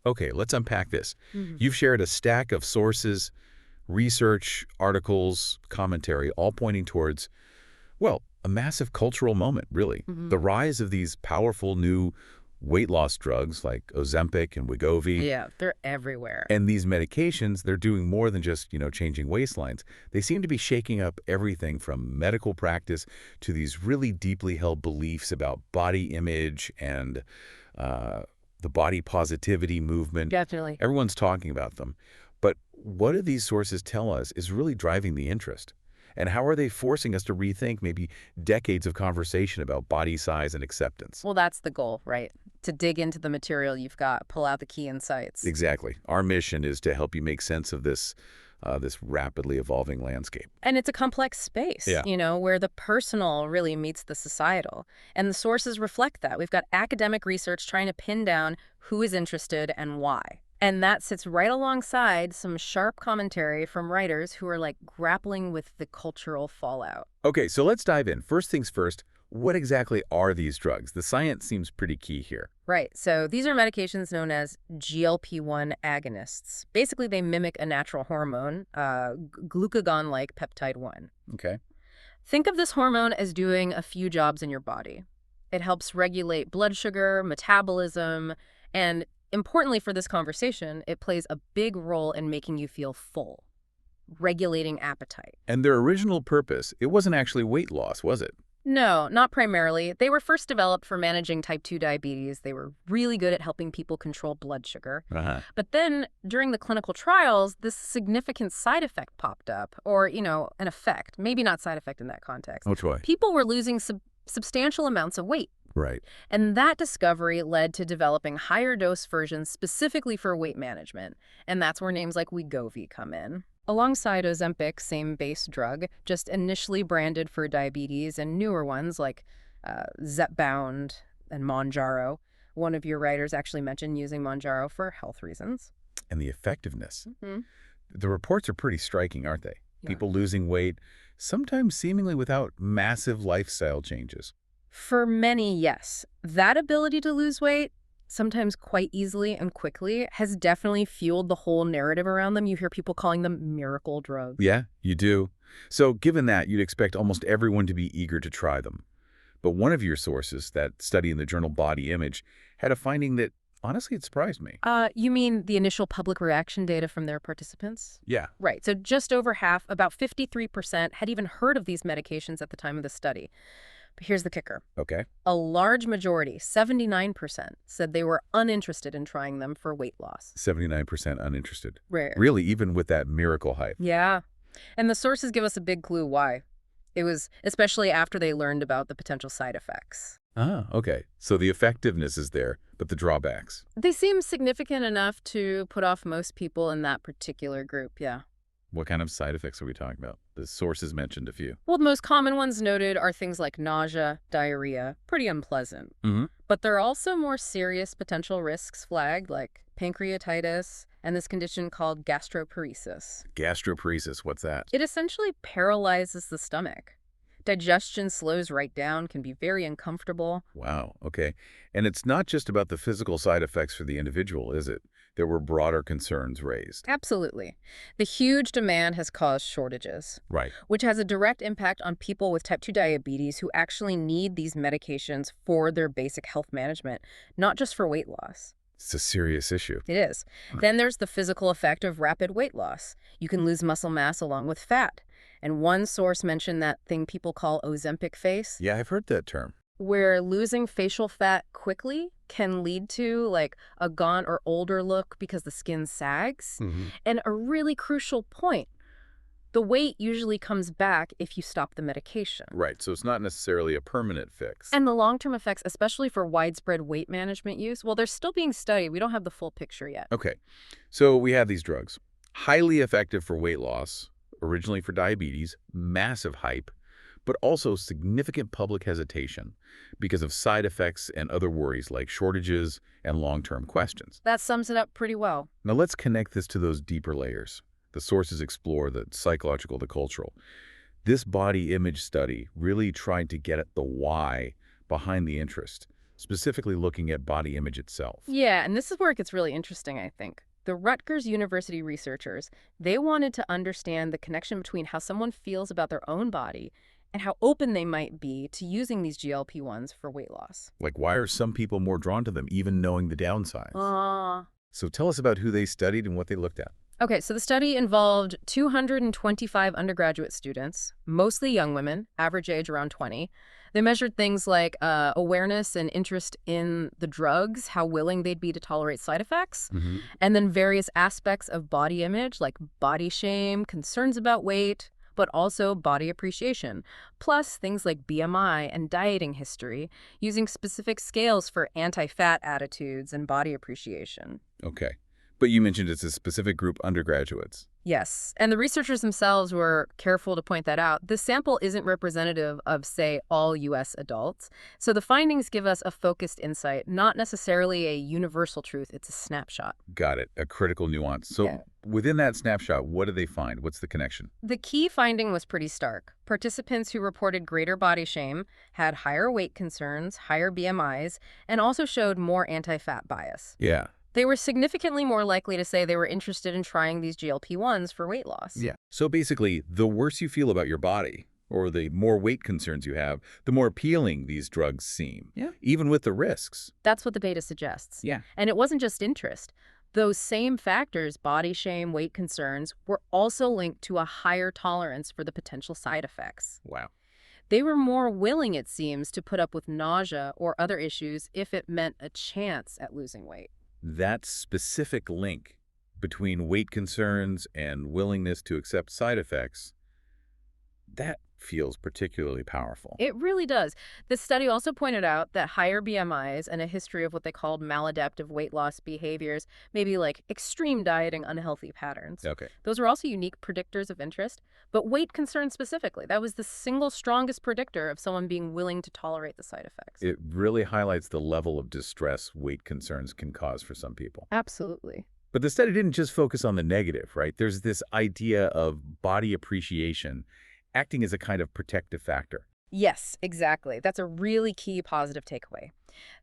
Okay, let's unpack this. Mhm. You've shared a stack of sources, research, articles, commentary, all pointing towards, well, a massive cultural moment, really. Mhm. The rise of these powerful new weight loss drugs like Ozempic and Wegovy. Yeah, they're everywhere. And these medications, they're doing more than just, changing waistlines. They seem to be shaking up everything from medical practice to these really deeply held beliefs about body image and uh, the body positivity movement. Definitely. Everyone's talking about them. But what do these sources tell us is really driving the interest? And how are they forcing us to rethink maybe decades of conversation about body size and acceptance? Well, that's the goal, right? To dig into the material you've got, pull out the key insights. Exactly. Our mission is to help you make sense of this rapidly evolving landscape. And it's a complex space, Yeah. where the personal really meets the societal. And the sources reflect that. We've got academic research trying to pin down who is interested and why. And that sits right alongside some sharp commentary from writers who are like grappling with the cultural fallout. Okay, so let's dive in. First things first, what exactly are these drugs? The science seems pretty key here. Right. So these are medications known as GLP-1 agonists. Basically, they mimic a natural hormone, glucagon-like peptide 1. Okay. Think of this hormone as doing a few jobs in your body. It helps regulate blood sugar, metabolism, and importantly for this conversation, it plays a big role in making you feel full, regulating appetite. And their original purpose, it wasn't actually weight loss, was it? No, not primarily. They were first developed for managing type 2 diabetes. They were really good at helping people control blood sugar. Uh-huh. But then, during the clinical trials, this significant side effect popped up, or, an effect, maybe not side effect in that context. Which way? People were losing substantial amounts of weight. Right. And that discovery led to developing higher dose versions specifically for weight management. And that's where names like Wegovy come in. Alongside Ozempic, same base drug, just initially branded for diabetes, and newer ones like Zepbound and Mounjaro. One of your writers actually mentioned using Mounjaro for health reasons. And the effectiveness. Hmm. The reports are pretty striking, aren't they? Yeah. People losing weight, sometimes seemingly without massive lifestyle changes. For many, yes. That ability to lose weight, sometimes quite easily and quickly, has definitely fueled the whole narrative around them. You hear people calling them miracle drugs. Yeah, you do. So given that, you'd expect almost everyone to be eager to try them. But one of your sources, that study in the journal Body Image, had a finding that, honestly, it surprised me. You mean the initial public reaction data from their participants? Yeah. Right. So just over half, about 53%, had even heard of these medications at the time of the study. But here's the kicker. Okay. A large majority, 79%, said they were uninterested in trying them for weight loss. 79% uninterested. Rare. Really, even with that miracle hype. Yeah. And the sources give us a big clue why. It was especially after they learned about the potential side effects. Ah, okay. So the effectiveness is there, but the drawbacks. They seem significant enough to put off most people in that particular group, yeah. What kind of side effects are we talking about? The sources mentioned a few. Well, the most common ones noted are things like nausea, diarrhea, pretty unpleasant. Mm-hmm. But there are also more serious potential risks flagged, like pancreatitis and this condition called gastroparesis. Gastroparesis, what's that? It essentially paralyzes the stomach. Digestion slows right down, can be very uncomfortable. Wow, okay. And it's not just about the physical side effects for the individual, is it? There were broader concerns raised. Absolutely. The huge demand has caused shortages, Right. which has a direct impact on people with type 2 diabetes who actually need these medications for their basic health management, not just for weight loss. It's a serious issue. It is. Then there's the physical effect of rapid weight loss. You can lose muscle mass along with fat. And one source mentioned that thing people call Ozempic face, Yeah, I've heard that term. where losing facial fat quickly can lead to like a gaunt or older look because the skin sags. Mm-hmm. And a really crucial point, the weight usually comes back if you stop the medication. Right, so it's not necessarily a permanent fix. And the long-term effects, especially for widespread weight management use, well, they're still being studied. We don't have the full picture yet. Okay, so we have these drugs. Highly effective for weight loss, originally for diabetes, massive hype, but also significant public hesitation because of side effects and other worries like shortages and long-term questions. That sums it up pretty well. Now let's connect this to those deeper layers. The sources explore the psychological, the cultural. This body image study really tried to get at the why behind the interest. specifically looking at body image itself. Yeah, and this is where it gets really interesting, I think. The Rutgers University researchers, they wanted to understand the connection between how someone feels about their own body and how open they might be to using these GLP-1s for weight loss. Like, why are some people more drawn to them, even knowing the downsides? Uh, So tell us about who they studied and what they looked at. Okay, so the study involved 225 undergraduate students, mostly young women, average age around 20. They measured things like awareness and interest in the drugs, how willing they'd be to tolerate side effects, and then various aspects of body image like body shame, concerns about weight, but also body appreciation, plus things like BMI and dieting history, using specific scales for anti-fat attitudes and body appreciation. Okay. But you mentioned it's a specific group, undergraduates. Yes, and the researchers themselves were careful to point that out. This sample isn't representative of, say, all U.S. adults. So the findings give us a focused insight, not necessarily a universal truth. It's a snapshot. Got it. A critical nuance. So Yeah. within that snapshot, what did they find? What's the connection? The key finding was pretty stark. Participants who reported greater body shame had higher weight concerns, higher BMIs, and also showed more anti-fat bias. Yeah. They were significantly more likely to say they were interested in trying these GLP-1s for weight loss. Yeah. So basically, the worse you feel about your body, or the more weight concerns you have, the more appealing these drugs seem. Yeah. Even with the risks. That's what the data suggests. Yeah. And it wasn't just interest. Those same factors, body shame, weight concerns, were also linked to a higher tolerance for the potential side effects. Wow. They were more willing, it seems, to put up with nausea or other issues if it meant a chance at losing weight. That specific link between weight concerns and willingness to accept side effects, that feels particularly powerful. It really does. This study also pointed out that higher BMIs and a history of what they called maladaptive weight loss behaviors, maybe like extreme dieting, unhealthy patterns. Okay. Those were also unique predictors of interest, but weight concerns specifically, that was the single strongest predictor of someone being willing to tolerate the side effects. It really highlights the level of distress weight concerns can cause for some people. Absolutely. But the study didn't just focus on the negative, right? There's this idea of body appreciation acting as a kind of protective factor. Yes, exactly. That's a really key positive takeaway.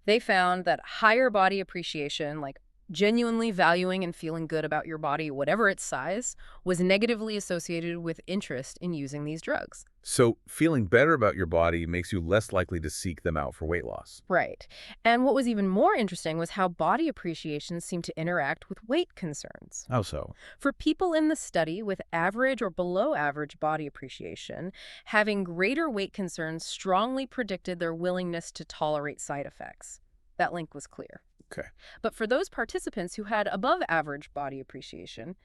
They found that higher body appreciation, like genuinely valuing and feeling good about your body, whatever its size, was negatively associated with interest in using these drugs. So feeling better about your body makes you less likely to seek them out for weight loss. Right. And what was even more interesting was how body appreciation seemed to interact with weight concerns. How so? For people in the study with average or below average body appreciation, having greater weight concerns strongly predicted their willingness to tolerate side effects. That link was clear. Okay. But for those participants who had above average body appreciation,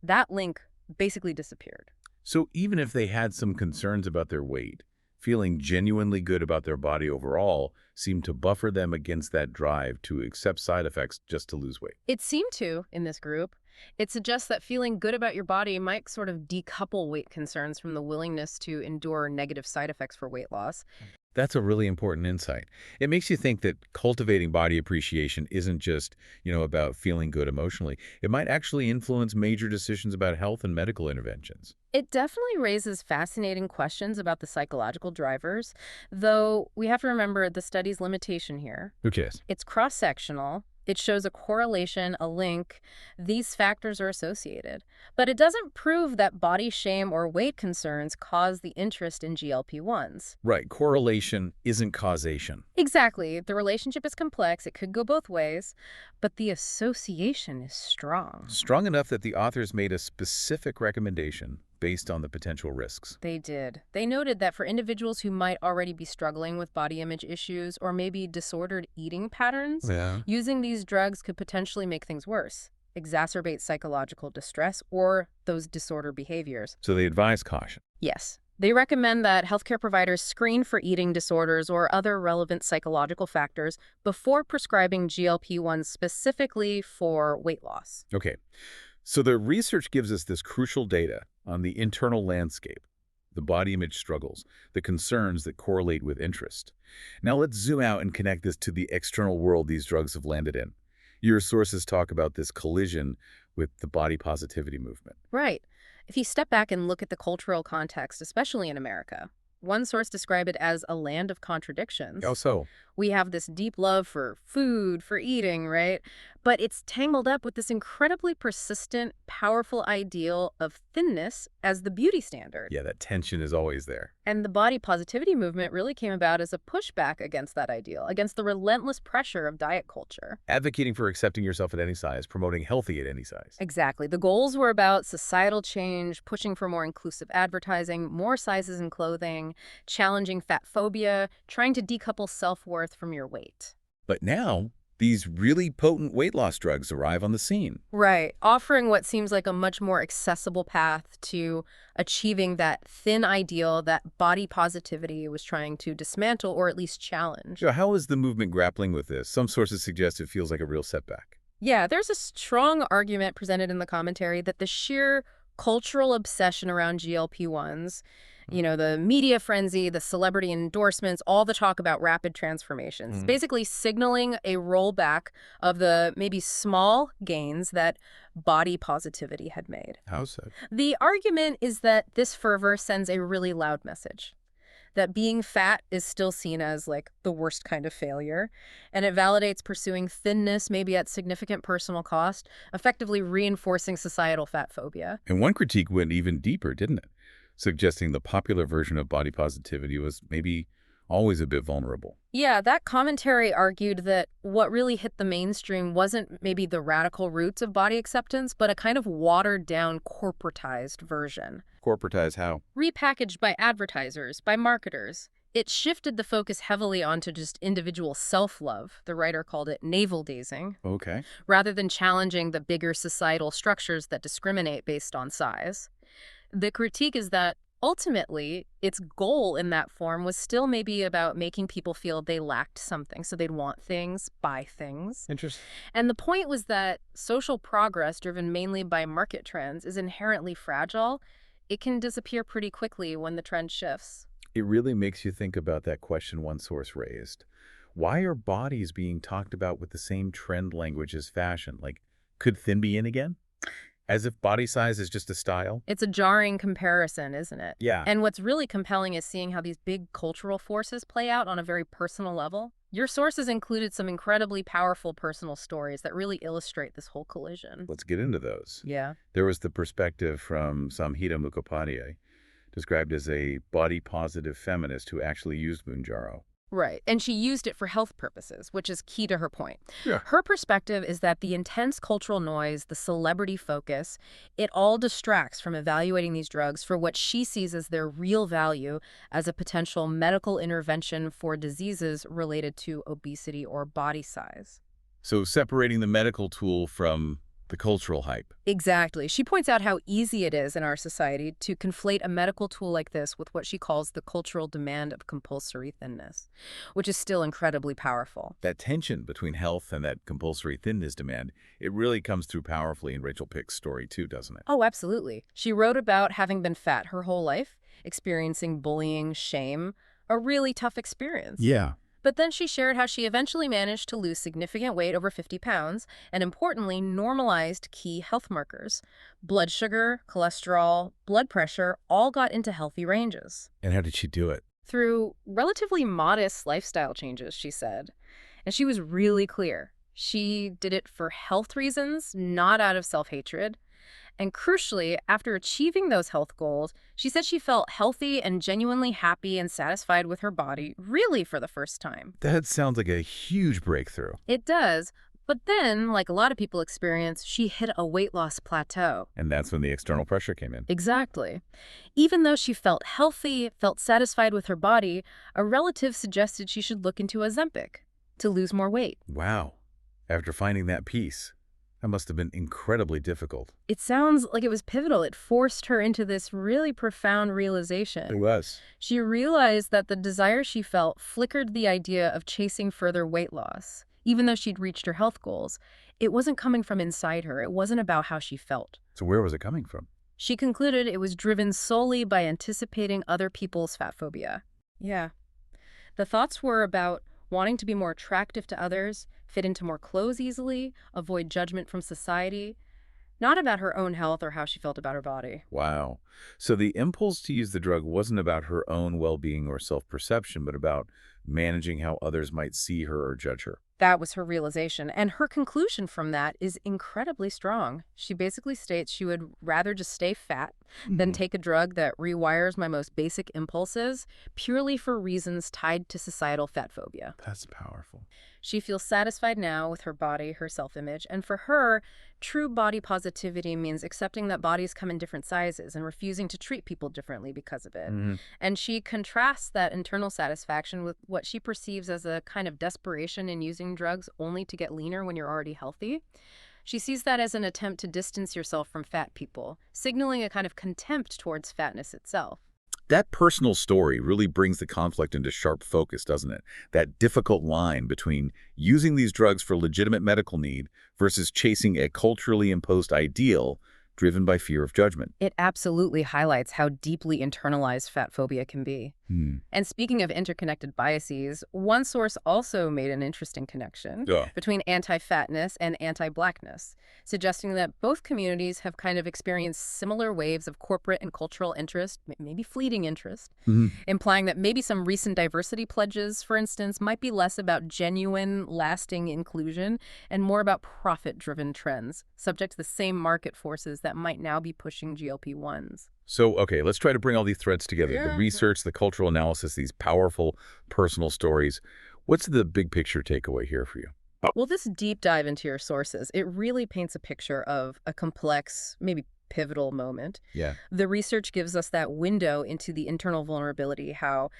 that link basically disappeared. So even if they had some concerns about their weight, feeling genuinely good about their body overall seemed to buffer them against that drive to accept side effects just to lose weight. It seemed to in this group. It suggests that feeling good about your body might sort of decouple weight concerns from the willingness to endure negative side effects for weight loss. That's a really important insight. It makes you think that cultivating body appreciation isn't just, about feeling good emotionally. It might actually influence major decisions about health and medical interventions. It definitely raises fascinating questions about the psychological drivers, though we have to remember the study's limitation here. Who cares? It's cross-sectional. It shows a correlation, a link. These factors are associated. But it doesn't prove that body shame or weight concerns cause the interest in GLP-1s. Right. Correlation isn't causation. Exactly. The relationship is complex. It could go both ways. But the association is strong. Strong enough that the authors made a specific recommendation based on the potential risks. They did. They noted that for individuals who might already be struggling with body image issues or maybe disordered eating patterns, using these drugs could potentially make things worse, exacerbate psychological distress or those disorder behaviors. So they advise caution. Yes. They recommend that healthcare providers screen for eating disorders or other relevant psychological factors before prescribing GLP-1s specifically for weight loss. Okay. So the research gives us this crucial data on the internal landscape, the body image struggles, the concerns that correlate with interest. Now let's zoom out and connect this to the external world these drugs have landed in. Your sources talk about this collision with the body positivity movement. Right. If you step back and look at the cultural context, especially in America, One source described it as a land of contradictions. How so? We have this deep love for food, for eating, right? But it's tangled up with this incredibly persistent, powerful ideal of thinness as the beauty standard. Yeah, that tension is always there. And the body positivity movement really came about as a pushback against that ideal, against the relentless pressure of diet culture. Advocating for accepting yourself at any size, promoting healthy at any size. Exactly. The goals were about societal change, pushing for more inclusive advertising, more sizes in clothing, challenging fat phobia, trying to decouple self-worth from your weight. But now, these really potent weight loss drugs arrive on the scene. Right. Offering what seems like a much more accessible path to achieving that thin ideal that body positivity was trying to dismantle or at least challenge. So how is the movement grappling with this? Some sources suggest it feels like a real setback. Yeah, there's a strong argument presented in the commentary that the sheer cultural obsession around GLP-1s, the media frenzy, the celebrity endorsements, all the talk about rapid transformations, basically signaling a rollback of the maybe small gains that body positivity had made. How so? The argument is that this fervor sends a really loud message, that being fat is still seen as like the worst kind of failure, and it validates pursuing thinness maybe at significant personal cost, effectively reinforcing societal fat phobia. And one critique went even deeper, didn't it? Suggesting the popular version of body positivity was maybe always a bit vulnerable. Yeah, that commentary argued that what really hit the mainstream wasn't maybe the radical roots of body acceptance, but a kind of watered-down, corporatized version. Corporatized how? Repackaged by advertisers, by marketers. It shifted the focus heavily onto just individual self-love. The writer called it navel-gazing, Okay. rather than challenging the bigger societal structures that discriminate based on size. The critique is that ultimately, its goal in that form was still maybe about making people feel they lacked something, so they'd want things, buy things. Interesting. And the point was that social progress, driven mainly by market trends, is inherently fragile. It can disappear pretty quickly when the trend shifts. It really makes you think about that question one source raised. Why are bodies being talked about with the same trend language as fashion? Like, could thin be in again? As if body size is just a style? It's a jarring comparison, isn't it? Yeah. And what's really compelling is seeing how these big cultural forces play out on a very personal level. Your sources included some incredibly powerful personal stories that really illustrate this whole collision. Let's get into those. Yeah. There was the perspective from Samhita Mukhopadhyay, described as a body-positive feminist who actually used Mounjaro. Right. And she used it for health purposes, which is key to her point. Yeah. Her perspective is that the intense cultural noise, the celebrity focus, it all distracts from evaluating these drugs for what she sees as their real value as a potential medical intervention for diseases related to obesity or body size. So separating the medical tool from the cultural hype. Exactly. She points out how easy it is in our society to conflate a medical tool like this with what she calls the cultural demand of compulsory thinness, which is still incredibly powerful. That tension between health and that compulsory thinness demand, it really comes through powerfully in Rachel Pick's story too, doesn't it? Oh, absolutely. She wrote about having been fat her whole life, experiencing bullying, shame, a really tough experience. Yeah. But then she shared how she eventually managed to lose significant weight, over 50 pounds, and importantly, normalized key health markers. Blood sugar, cholesterol, blood pressure all got into healthy ranges. And how did she do it? Through relatively modest lifestyle changes, she said. And she was really clear. She did it for health reasons, not out of self-hatred. And crucially, after achieving those health goals, she said she felt healthy and genuinely happy and satisfied with her body, really for the first time. That sounds like a huge breakthrough. It does. But then, like a lot of people experience, she hit a weight loss plateau. And that's when the external pressure came in. Exactly. Even though she felt healthy, felt satisfied with her body, a relative suggested she should look into Ozempic to lose more weight. Wow. After finding that piece, that must have been incredibly difficult. It sounds like it was pivotal. It forced her into this really profound realization. It was. She realized that the desire she felt flickered the idea of chasing further weight loss. Even though she'd reached her health goals, it wasn't coming from inside her. It wasn't about how she felt. So where was it coming from? She concluded it was driven solely by anticipating other people's fat phobia. Yeah. The thoughts were about wanting to be more attractive to others, fit into more clothes easily, avoid judgment from society. not about her own health or how she felt about her body. Wow. So the impulse to use the drug wasn't about her own well-being or self-perception, but about managing how others might see her or judge her. That was her realization, and her conclusion from that is incredibly strong. She basically states she would rather just stay fat than Mhm. take a drug that rewires my most basic impulses purely for reasons tied to societal fat phobia. That's powerful. She feels satisfied now with her body, her self-image, and for her, true body positivity means accepting that bodies come in different sizes and refusing to treat people differently because of it. Mhm. And she contrasts that internal satisfaction with what she perceives as a kind of desperation in using drugs only to get leaner when you're already healthy. She sees that as an attempt to distance yourself from fat people, signaling a kind of contempt towards fatness itself. That personal story really brings the conflict into sharp focus, doesn't it? That difficult line between using these drugs for legitimate medical need versus chasing a culturally imposed ideal driven by fear of judgment. It absolutely highlights how deeply internalized fat phobia can be. Hmm. And speaking of interconnected biases, one source also made an interesting connection Yeah. between anti-fatness and anti-blackness, suggesting that both communities have kind of experienced similar waves of corporate and cultural interest, maybe fleeting interest, Mhm. implying that maybe some recent diversity pledges, for instance, might be less about genuine, lasting inclusion and more about profit-driven trends, subject to the same market forces that might now be pushing GLP-1s. So, okay, let's try to bring all these threads together. The Yeah. research, the cultural analysis, these powerful personal stories. What's the big picture takeaway here for you? Well, this deep dive into your sources, it really paints a picture of a complex, maybe pivotal moment. Yeah. The research gives us that window into the internal vulnerability, how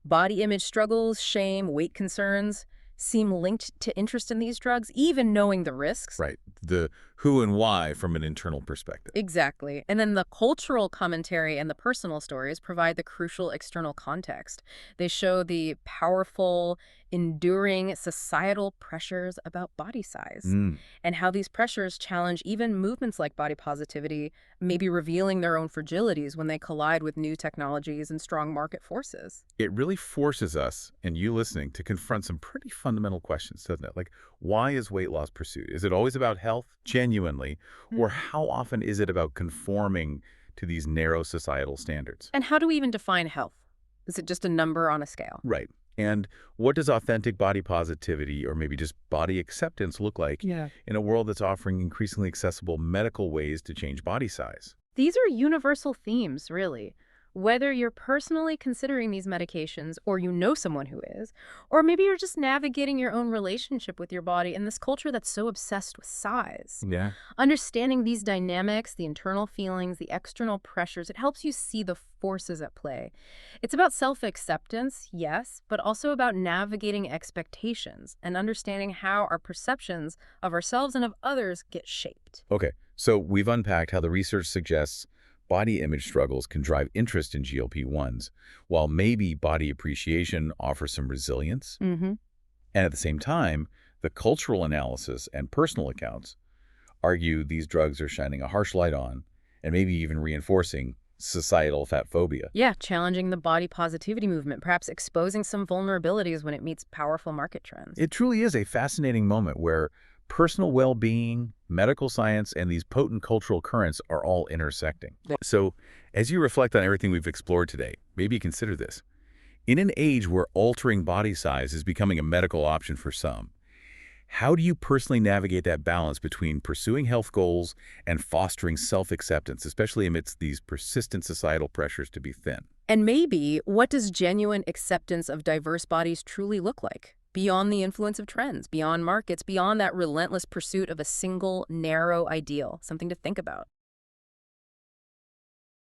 body image struggles, shame, weight concerns seem linked to interest in these drugs, even knowing the risks. Right. The who and why from an internal perspective. Exactly. And then the cultural commentary and the personal stories provide the crucial external context. They show the powerful, enduring societal pressures about body size Mm. and how these pressures challenge even movements like body positivity, maybe revealing their own fragilities when they collide with new technologies and strong market forces. It really forces us, and you listening, to confront some pretty fundamental questions, doesn't it? Like, why is weight loss pursued? Is it always about health, genuinely, or how often is it about conforming to these narrow societal standards? And how do we even define health? Is it just a number on a scale? Right. And what does authentic body positivity or maybe just body acceptance look like Yeah. in a world that's offering increasingly accessible medical ways to change body size? These are universal themes, really. Whether you're personally considering these medications or you know someone who is, or maybe you're just navigating your own relationship with your body in this culture that's so obsessed with size. Yeah. Understanding these dynamics, the internal feelings, the external pressures, it helps you see the forces at play. It's about self-acceptance, yes, but also about navigating expectations and understanding how our perceptions of ourselves and of others get shaped. Okay, so we've unpacked how the research suggests body image struggles can drive interest in GLP-1s, while maybe body appreciation offers some resilience. Mm-hmm. And at the same time, the cultural analysis and personal accounts argue these drugs are shining a harsh light on and maybe even reinforcing societal fat phobia. Yeah, challenging the body positivity movement, perhaps exposing some vulnerabilities when it meets powerful market trends. It truly is a fascinating moment where personal well-being, medical science, and these potent cultural currents are all intersecting. So as you reflect on everything we've explored today, maybe consider this. In an age where altering body size is becoming a medical option for some, how do you personally navigate that balance between pursuing health goals and fostering self-acceptance, especially amidst these persistent societal pressures to be thin? And maybe, what does genuine acceptance of diverse bodies truly look like? Beyond the influence of trends, beyond markets, beyond that relentless pursuit of a single, narrow ideal. Something to think about.